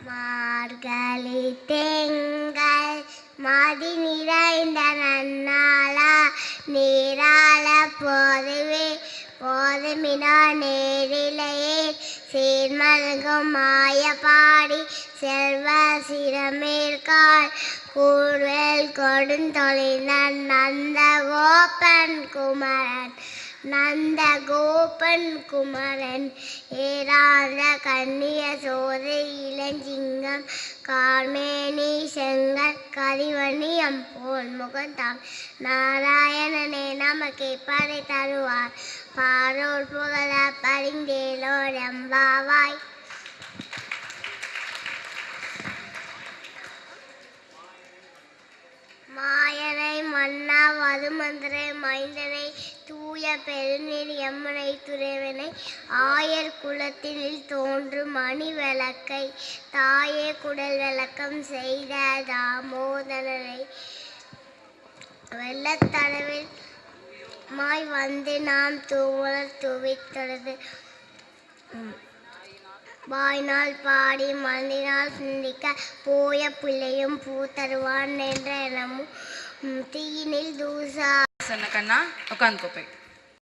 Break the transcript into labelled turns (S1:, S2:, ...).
S1: மார்கழி திங்கள் மதி நிறைந்த நன்னாளா நீராள போதுமினா நேரிலேயே சீர்மல்கும் மாய பாடி செல்வ சிரமேற்கால் கூர்வேல் கொடுந்தொழிந்தன் நந்தகோபன் குமரன் ஏராந்த கண்ணிய சோதை இளஞ்சிங்கம் கார்மேனி செங்கற் கதிவணியம் போல் முகந்தாம் நாராயணனே நமக்கே படை தருவார் பாரோர் புகழ பரிந்தேலோர் எம்பாவாய். மாயனை மன்னா வதுமந்திரை மைந்தனை தூய பெருநீர் யமுனை துறைவனை ஆயர் குலத்தினில் தோன்றும் மணி விளக்கை தாயே குடல் விளக்கம் செய்த தாமோதரனை வெள்ளத்தடவில் மாய் வந்து நாம் தூவலர் துவித்தொடது வாய்நாள் பாடி மந்தினால் சிந்திக்க போய பிள்ளையும் பூ தருவான் என்ற எனமும் தீயினில் தூசா
S2: కన్నా ఒక అనుకోపోయి